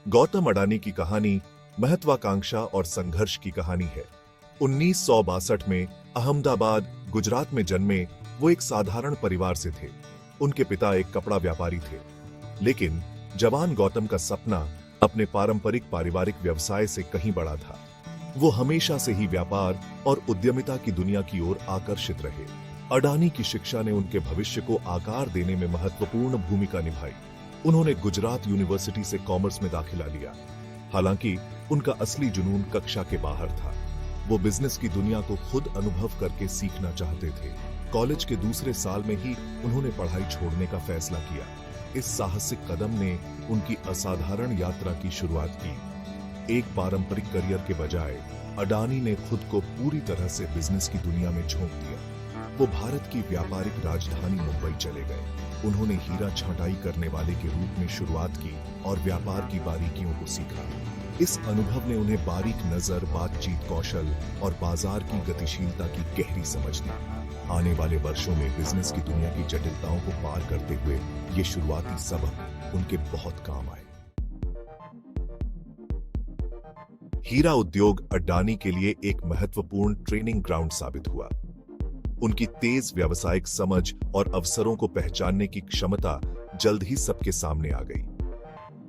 गौतम अडानी की कहानी महत्वाकांक्षा और संघर्ष की कहानी है। 1962 में अहमदाबाद, गुजरात में जन्मे वो एक साधारण परिवार से थे। उनके पिता एक कपड़ा व्यापारी थे, लेकिन जवान गौतम का सपना अपने पारंपरिक पारिवारिक व्यवसाय से कहीं बड़ा था। वो हमेशा से ही व्यापार और उद्यमिता की दुनिया की ओर आकर्षित रहे। अडानी की शिक्षा ने उनके भविष्य को आकार देने में महत्वपूर्ण भूमिका निभाई। उन्होंने गुजरात यूनिवर्सिटी से कॉमर्स में दाखिला लिया। हालांकि उनका असली जुनून कक्षा के बाहर था। वो बिजनेस की दुनिया को खुद अनुभव करके सीखना चाहते थे। कॉलेज के दूसरे साल में ही उन्होंने पढ़ाई छोड़ने का फैसला किया। इस साहसिक कदम ने उनकी असाधारण यात्रा की शुरुआत की। एक पारंपरिक करियर के बजाय अडानी ने खुद को पूरी तरह से बिजनेस की दुनिया में झोंक दिया। वो भारत की व्यापारिक राजधानी मुंबई चले गए। उन्होंने हीरा छांटाई करने वाले के रूप में शुरुआत की और व्यापार की बारीकियों को सीखा। इस अनुभव ने उन्हें बारीक नजर, बातचीत कौशल और बाजार की गतिशीलता की गहरी समझ दी। आने वाले वर्षों में बिजनेस की दुनिया की जटिलताओं को पार करते हुए ये शुरुआती सबक उनके बहुत काम आए। हीरा उद्योग अडानी के लिए एक महत्वपूर्ण ट्रेनिंग ग्राउंड साबित हुआ। उनकी तेज व्यावसायिक समझ और अवसरों को पहचानने की क्षमता जल्द ही सबके सामने आ गई।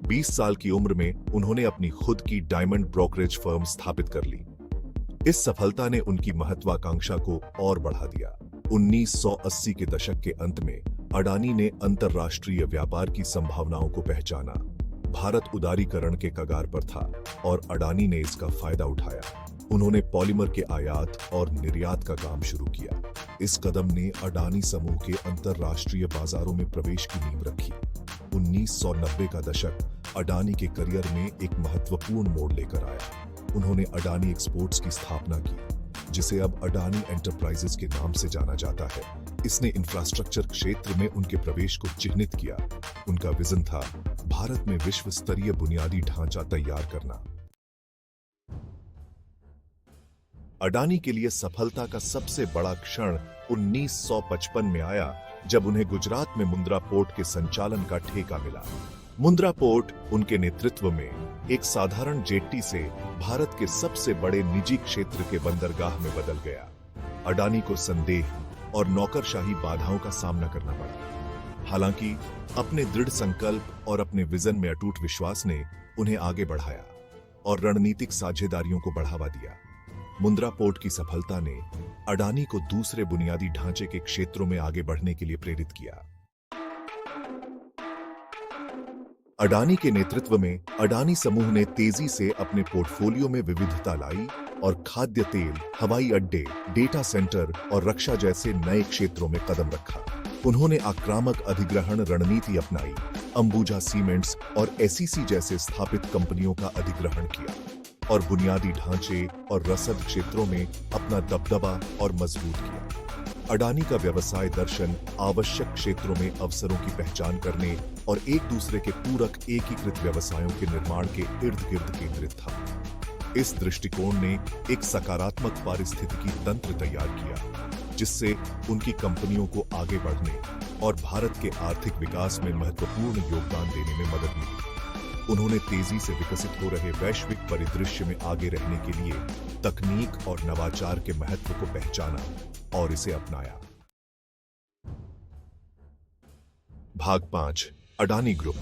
20 साल की उम्र में उन्होंने अपनी खुद की डायमंड ब्रोकरेज फर्म स्थापित कर ली। इस सफलता ने उनकी महत्वाकांक्षा को और बढ़ा दिया। 1980 के दशक के अंत में अडानी ने अंतरराष्ट्रीय व्यापार की संभावनाओं को पहचाना। भारत उदारीकरण के कगार पर था और अडानी ने इसका फायदा उठाया। उन्होंने पॉलीमर के आयात और निर्यात का काम शुरू किया। इस कदम ने अडानी समूह के अंतरराष्ट्रीय बाजारों में प्रवेश की नींव रखी। 1990 का दशक अडानी के करियर में एक महत्वपूर्ण मोड़ लेकर आया। उन्होंने अडानी एक्सपोर्ट्स की स्थापना की, जिसे अब अडानी एंटरप्राइजेस के नाम से जाना जाता है। इसने इंफ्रास्ट्रक्चर क्षेत्र में उनके प्रवेश को चिह्नित किया। उनका विजन था भारत में विश्व स्तरीय बुनियादी ढांचा तैयार करना। अडानी के लिए सफलता का सबसे बड़ा क्षण 1955 में आया, जब उन्हें गुजरात में मुंद्रा पोर्ट के संचालन का ठेका मिला। मुंद्रा पोर्ट उनके नेतृत्व में एक साधारण जेट्टी से भारत के सबसे बड़े निजी क्षेत्र के बंदरगाह में बदल गया। अडानी को संदेह और नौकरशाही बाधाओं का सामना करना पड़ा। हालांकि अपने दृढ़ संकल्प और अपने विजन में अटूट विश्वास ने उन्हें आगे बढ़ाया और रणनीतिक साझेदारियों को बढ़ावा दिया। मुंद्रा पोर्ट की सफलता ने अडानी को दूसरे बुनियादी ढांचे के क्षेत्रों में आगे बढ़ने के लिए प्रेरित किया। अडानी के नेतृत्व में अडानी समूह ने तेजी से अपने पोर्टफोलियो में विविधता लाई और खाद्य तेल, हवाई अड्डे, डेटा सेंटर और रक्षा जैसे नए क्षेत्रों में कदम रखा। उन्होंने आक्रामक अधिग्रहण रणनीति अपनाई, अंबुजा सीमेंट्स और एसईसी जैसे स्थापित कंपनियों का अधिग्रहण किया और बुनियादी ढांचे और रसद क्षेत्रों में अपना दबदबा और मजबूत किया। अडानी का व्यवसाय दर्शन आवश्यक क्षेत्रों में अवसरों की पहचान करने और एक दूसरे के पूरक एकीकृत व्यवसायों के निर्माण के इर्द गिर्द केंद्रित था। इस दृष्टिकोण ने एक सकारात्मक पारिस्थितिकी तंत्र तैयार किया, जिससे उनकी कंपनियों को आगे बढ़ने और भारत के आर्थिक विकास में महत्वपूर्ण योगदान देने में मदद मिली। उन्होंने तेजी से विकसित हो रहे वैश्विक परिदृश्य में आगे रहने के लिए तकनीक और नवाचार के महत्व को पहचाना और इसे अपनाया। भाग 5, अडानी ग्रुप।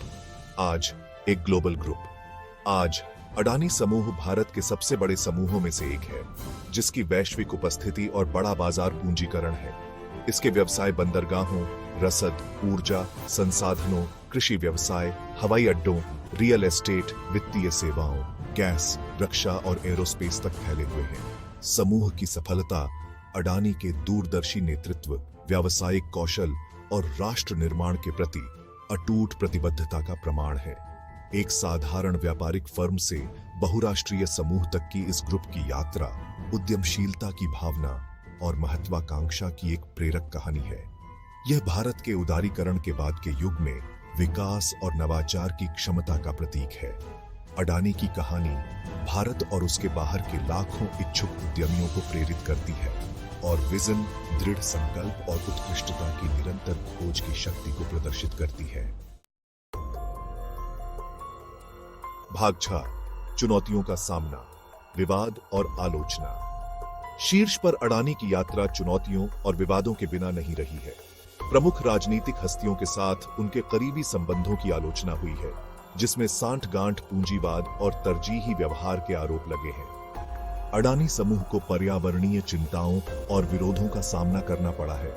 आज एक ग्लोबल ग्रुप। आज अडानी समूह भारत के सबसे बड़े समूहों में से एक है, जिसकी वैश्विक उपस्थिति और बड़ा बाजार पूंजीकरण है। इसके व्यवसाय बंदरगाहों, रसद, ऊर्जा, संसाधनों, कृषि व्यवसाय, हवाई अड्डों, रियल एस्टेट, वित्तीय सेवाओं, गैस, रक्षा और एरोस्पेस तक फैले हुए हैं। समूह की सफलता अडानी के दूरदर्शी नेतृत्व, व्यावसायिक कौशल और राष्ट्र निर्माण के प्रति अटूट प्रतिबद्धता का प्रमाण है। एक साधारण व्यापारिक फर्म से बहुराष्ट्रीय समूह तक की इस ग्रुप की यात्रा उद्यमशीलता की भावना और महत्वाकांक्षा की एक प्रेरक कहानी है। यह भारत के उदारीकरण के बाद के युग में विकास और नवाचार की क्षमता का प्रतीक है। अडानी की कहानी भारत और उसके बाहर के लाखों इच्छुक उद्यमियों को प्रेरित करती है और विजन, दृढ़ संकल्प और उत्कृष्टता की निरंतर खोज की शक्ति को प्रदर्शित करती है। भाग 6 चुनौतियों का सामना, विवाद और आलोचना। शीर्ष पर अडानी की यात्रा चुनौतियों और विवादों के बिना नहीं रही है। प्रमुख राजनीतिक हस्तियों के साथ उनके करीबी संबंधों की आलोचना हुई है, जिसमें सांठ-गांठ पूंजीवाद और तरजीही व्यवहार के आरोप लगे हैं। अडानी समूह को पर्यावरणीय चिंताओं और विरोधों का सामना करना पड़ा है,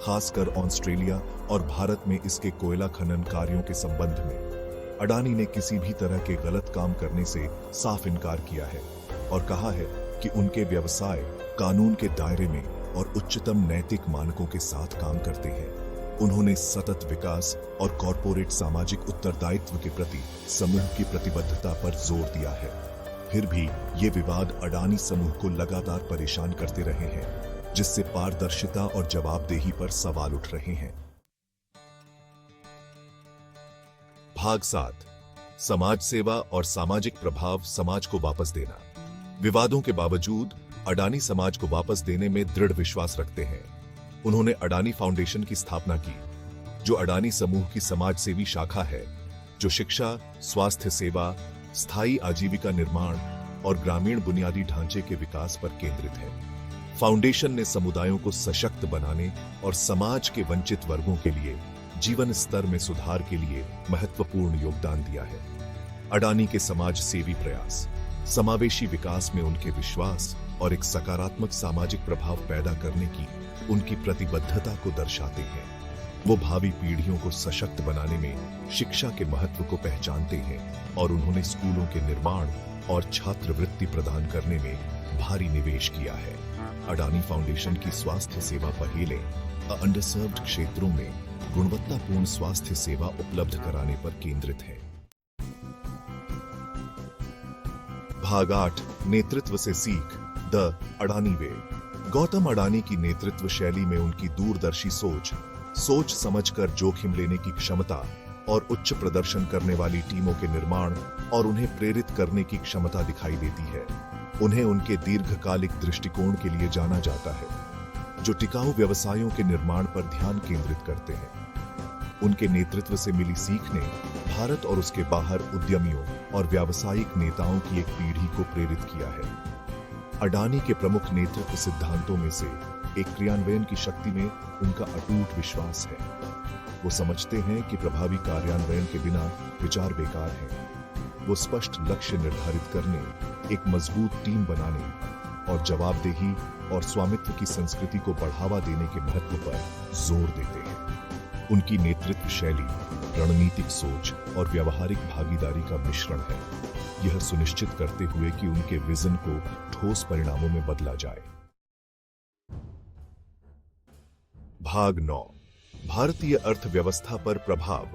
खासकर ऑस्ट्रेलिया और भारत में इसके कोयला खनन कार्यों के संबंध में। अडानी ने किसी भी तरह के गलत काम करने से साफ इनकार किया है और कहा है कि उनके व्यवसाय कानून के दायरे में और उच्चतम नैतिक मानकों के साथ काम करते हैं। उन्होंने सतत विकास और कॉरपोरेट सामाजिक उत्तरदायित्व के प्रति समूह की प्रतिबद्धता पर जोर दिया है। फिर भी ये विवाद अडानी समूह को लगातार परेशान करते रहे हैं, जिससे पारदर्शिता और जवाबदेही पर सवाल उठ रहे हैं। भाग 7 समाज सेवा और सामाजिक प्रभाव, समाज को वापस देना। विवादों के बावजूद अडानी समाज को वापस देने में दृढ़ विश्वास रखते हैं। उन्होंने अडानी फाउंडेशन की स्थापना की, जो अडानी समूह की समाज सेवी शाखा है, जो शिक्षा, स्वास्थ्य सेवा, स्थायी आजीविका निर्माण और ग्रामीण बुनियादी ढांचे के विकास पर केंद्रित है। फाउंडेशन ने समुदायों को सशक्त बनाने और समाज के वंचित वर्गों के लिए जीवन स्तर में सुधार के लिए महत्वपूर्ण योगदान दिया है। अडानी के समाज सेवी प्रयास समावेशी विकास में उनके विश्वास और एक सकारात्मक सामाजिक प्रभाव पैदा करने की उनकी प्रतिबद्धता को दर्शाते हैं। वो भावी पीढ़ियों को सशक्त बनाने में शिक्षा के महत्व को पहचानते हैं और उन्होंने स्कूलों के निर्माण और छात्रवृत्ति प्रदान करने में भारी निवेश किया है। अडानी फाउंडेशन की स्वास्थ्य सेवा पहले अंडरसर्व्ड क्षेत्रों में गुणवत्तापूर्ण स्वास्थ्य सेवा उपलब्ध कराने पर केंद्रित है। भाग 8 नेतृत्व से सीख, द अडानी वे। गौतम अडानी की नेतृत्व शैली में उनकी दूरदर्शी सोच समझकर जोखिम लेने की क्षमता और उच्च प्रदर्शन करने वाली टीमों के निर्माण और उन्हें प्रेरित करने की क्षमता दिखाई देती है। उन्हें उनके दीर्घकालिक दृष्टिकोण के लिए जाना जाता है, जो टिकाऊ व्यवसायों के निर्माण पर ध्यान केंद्रित करते हैं। उनके नेतृत्व से मिली सीख ने भारत और उसके बाहर उद्यमियों और व्यावसायिक नेताओं की एक पीढ़ी को प्रेरित किया है। अडानी के प्रमुख नेतृत्व सिद्धांतों में से एक क्रियान्वयन की शक्ति में उनका अटूट विश्वास है। वो समझते हैं कि प्रभावी कार्यान्वयन के बिना विचार बेकार है। वो स्पष्ट लक्ष्य निर्धारित करने, एक मजबूत टीम बनाने और जवाबदेही और स्वामित्व की संस्कृति को बढ़ावा देने के महत्व पर जोर देते हैं। उनकी नेतृत्व शैली रणनीतिक सोच और व्यावहारिक भागीदारी का मिश्रण है, यह सुनिश्चित करते हुए कि उनके विजन को ठोस परिणामों में बदला जाए। भाग 9 भारतीय अर्थव्यवस्था पर प्रभाव,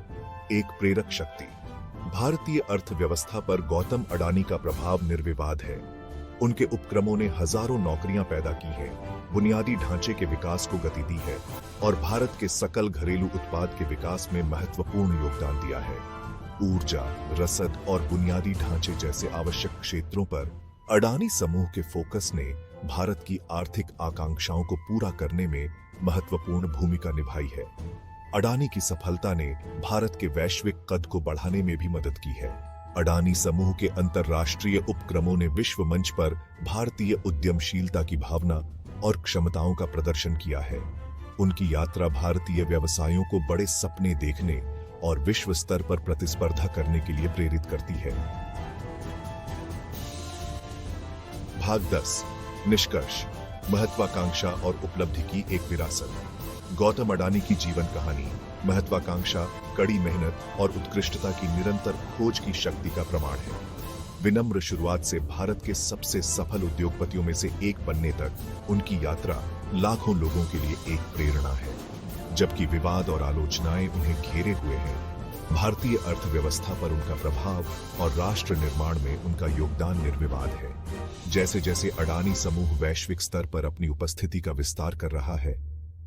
एक प्रेरक शक्ति। भारतीय अर्थव्यवस्था पर गौतम अडानी का प्रभाव निर्विवाद है। उनके उपक्रमों ने हजारों नौकरियां पैदा की हैं, बुनियादी ढांचे के विकास को गति दी है और भारत के सकल घरेलू उत्पाद के विकास में महत्वपूर्ण योगदान दिया है। ऊर्जा, रसद और बुनियादी ढांचे जैसे आवश्यक क्षेत्रों पर अडानी समूह के फोकस ने भारत की आर्थिक आकांक्षाओं को पूरा करने में महत्वपूर्ण भूमिका निभाई है। अडानी की सफलता ने भारत के वैश्विक कद को बढ़ाने में भी मदद की है। अडानी समूह के अंतर्राष्ट्रीय उपक्रमों ने विश्व मंच पर भारतीय उद्यमशीलता की भावना और क्षमताओं का प्रदर्शन किया है। उनकी यात्रा भारतीय व्यवसायों को बड़े सपने देखने और विश्व स्तर पर प्रतिस्पर्धा करने के लिए प्रेरित करती है। भाग 10 निष्कर्ष, महत्वाकांक्षा और उपलब्धि की एक विरासत। गौतम अडानी की जीवन कहानी महत्वाकांक्षा, कड़ी मेहनत और उत्कृष्टता की निरंतर खोज की शक्ति का प्रमाण है। विनम्र शुरुआत से भारत के सबसे सफल उद्योगपतियों में से एक बनने तक उनकी यात्रा लाखों लोगों के लिए एक प्रेरणा है। जबकि विवाद और आलोचनाएं उन्हें घेरे हुए हैं, भारतीय अर्थव्यवस्था पर उनका प्रभाव और राष्ट्र निर्माण में उनका योगदान निर्विवाद है। जैसे जैसे अडानी समूह वैश्विक स्तर पर अपनी उपस्थिति का विस्तार कर रहा है,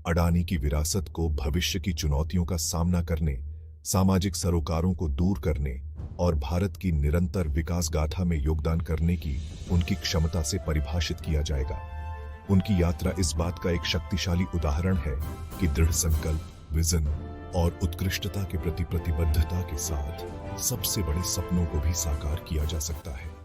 अडानी की विरासत को भविष्य की चुनौतियों का सामना करने, सामाजिक सरोकारों को दूर करने और भारत की निरंतर विकास गाथा में योगदान करने की उनकी क्षमता से परिभाषित किया जाएगा। उनकी यात्रा इस बात का एक शक्तिशाली उदाहरण है कि दृढ़ संकल्प, विजन और उत्कृष्टता के प्रति प्रतिबद्धता के साथ सबसे बड़े सपनों को भी साकार किया जा सकता है।